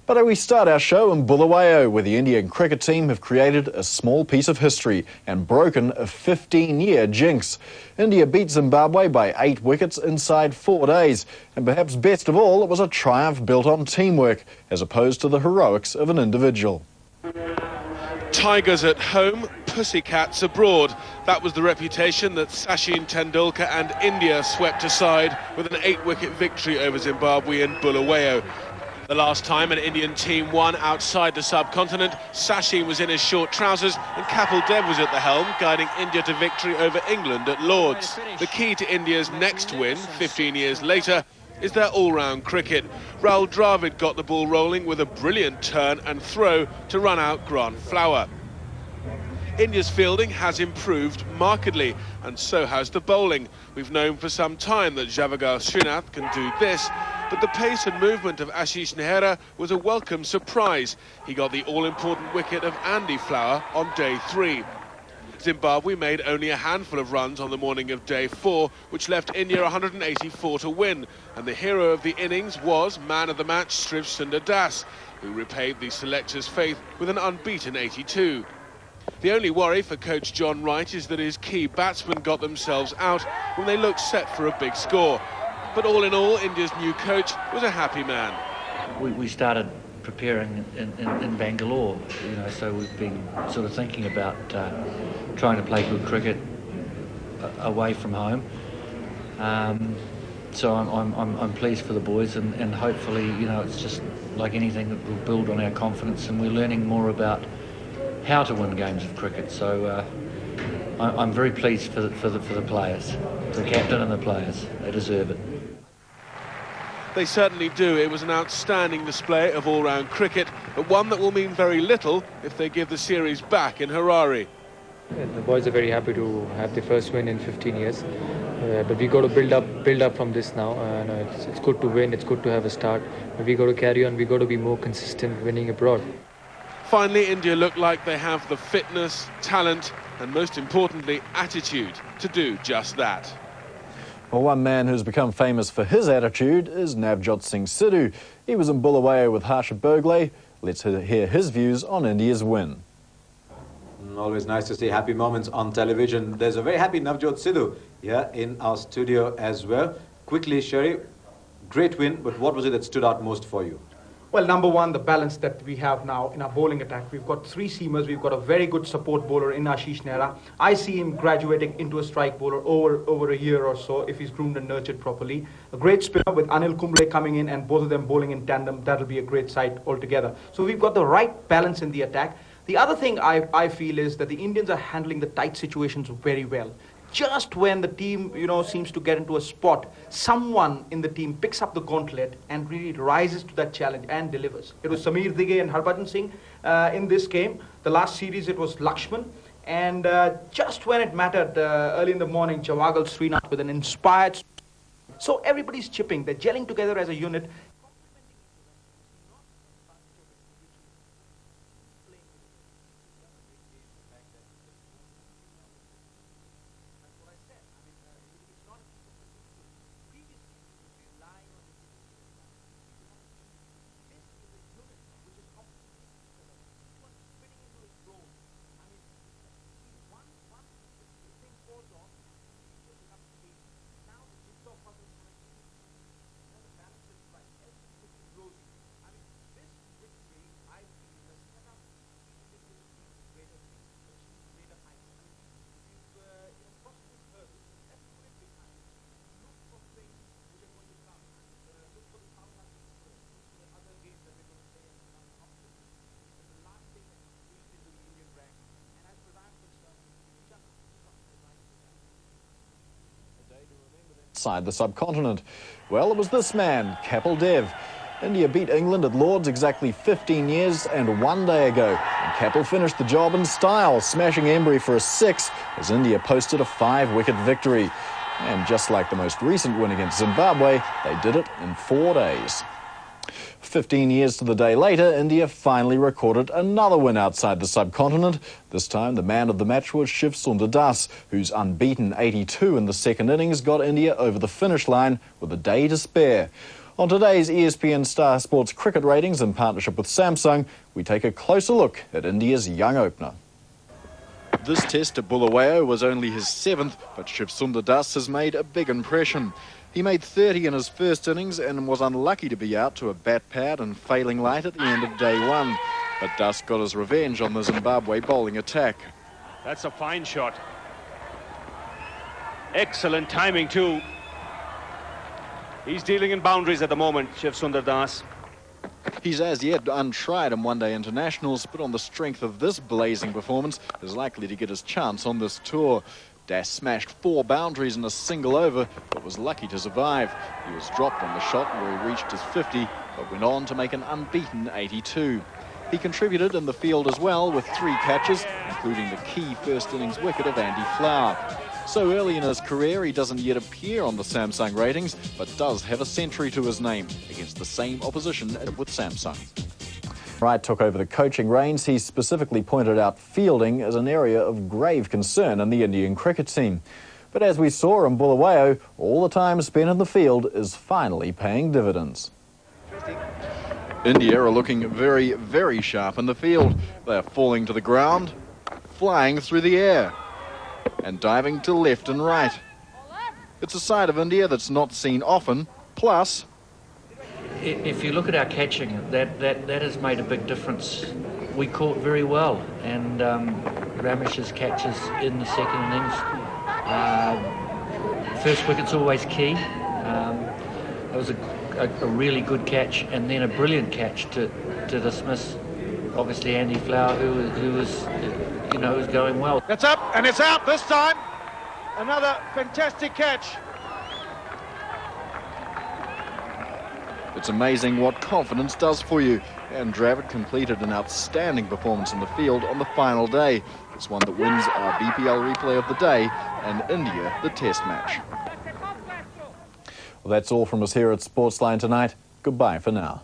But we start our show in Bulawayo, where the Indian cricket team have created a small piece of history and broken a 15-year jinx. India beat Zimbabwe by 8 wickets inside 4 days. And perhaps best of all, it was a triumph built on teamwork, as opposed to the heroics of an individual. Tigers at home, pussycats abroad. That was the reputation that Sachin Tendulkar and India swept aside with an 8-wicket victory over Zimbabwe in Bulawayo. The last time an Indian team won outside the subcontinent, Sachin was in his short trousers and Kapil Dev was at the helm, guiding India to victory over England at Lord's. The key to India's next win, 15 years later, is their all-round cricket. Drought got the ball rolling with a brilliant turn and throw to run out Grant Flower. India's fielding has improved markedly, and so has the bowling. We've known for some time that Javagal Srinath can do this, but the pace and movement of Ashish Nehra was a welcome surprise. He got the all-important wicket of Andy Flower on day 3. Zimbabwe made only a handful of runs on the morning of day 4, which left India 184 to win, and the hero of the innings was man of the match Striv Sundar Das, who repaid the selectors' faith with an unbeaten 82. The only worry for coach John Wright is that his key batsmen got themselves out when they looked set for a big score. But all in all, India's new coach was a happy man. We started preparing in Bangalore, so we've been sort of thinking about trying to play good cricket away from home. So I'm pleased for the boys, and hopefully, it's just like anything that will build on our confidence, and we're learning more about how to win games of cricket. So I'm very pleased for the players, the captain and the players. They deserve it. They certainly do. It was an outstanding display of all-round cricket, but one that will mean very little if they give the series back in Harare. Yeah, the boys are very happy to have the first win in 15 years, but we got to build up from this now. It's good to win, it's good to have a start, but we got to carry on. We got to be more consistent winning abroad. Finally, India look like they have the fitness, talent, and most importantly, attitude to do just that. Well, one man who's become famous for his attitude is Navjot Singh Sidhu. He was in Bulawayo with Harsha Burgley. Let's hear his views on India's win. Always nice to see happy moments on television. There's a very happy Navjot Sidhu here in our studio as well. Quickly, Sherry, great win, but what was it that stood out most for you? Well, number one, the balance that we have now in our bowling attack. We've got 3 seamers. We've got a very good support bowler in Ashish Nehra. I see him graduating into a strike bowler over a year or so if he's groomed and nurtured properly. A great spinner with Anil Kumble coming in and both of them bowling in tandem. That'll be a great sight altogether. So we've got the right balance in the attack. The other thing I feel is that the Indians are handling the tight situations very well. Just when the team, seems to get into a spot, someone in the team picks up the gauntlet and really rises to that challenge and delivers. It was Sameer Dige and Harbhajan Singh in this game. The last series, it was Lakshman. And just when it mattered, early in the morning, Javagal Srinath with an inspired... So everybody's chipping. They're gelling together as a unit. Outside the subcontinent. Well, it was this man, Kapil Dev. India beat England at Lord's exactly 15 years and 1 day ago. And Kapil finished the job in style, smashing Embry for a 6 as India posted a 5-wicket victory. And just like the most recent win against Zimbabwe, they did it in 4 days. 15 years to the day later, India finally recorded another win outside the subcontinent. This time, the man of the match was Striv Sundar Das, whose unbeaten 82 in the second innings got India over the finish line with a day to spare. On today's ESPN Star Sports cricket ratings in partnership with Samsung, we take a closer look at India's young opener. This test at Bulawayo was only his 7th, but Shivsundar Das has made a big impression. He made 30 in his first innings and was unlucky to be out to a bat pad and failing light at the end of day 1. But Das got his revenge on the Zimbabwe bowling attack. That's a fine shot. Excellent timing too. He's dealing in boundaries at the moment, Shivsundar Das. He's as yet untried in one-day internationals, but on the strength of this blazing performance, is likely to get his chance on this tour. Das smashed 4 boundaries in a single over, but was lucky to survive. He was dropped on the shot where he reached his 50, but went on to make an unbeaten 82. He contributed in the field as well with 3 catches, including the key first innings wicket of Andy Flower. So early in his career, he doesn't yet appear on the Samsung ratings, but does have a century to his name against the same opposition as with Samsung. Wright took over the coaching reins. He specifically pointed out fielding as an area of grave concern in the Indian cricket team. But as we saw in Bulawayo, all the time spent in the field is finally paying dividends. India are looking very, very sharp in the field. They are falling to the ground, flying through the air, and diving to left and right. It's a side of India that's not seen often, plus... If you look at our catching, that has made a big difference. We caught very well, and Ramesh's catches in the second innings. First wicket's always key. It was a really good catch, and then a brilliant catch to dismiss, obviously, Andy Flower, who was, you know, was going well. It's up and it's out this time. Another fantastic catch. It's amazing what confidence does for you, and Drought completed an outstanding performance in the field on the final day. It's one that wins our BPL replay of the day and India the test match. Well, that's all from us here at Sportsline tonight. Goodbye for now.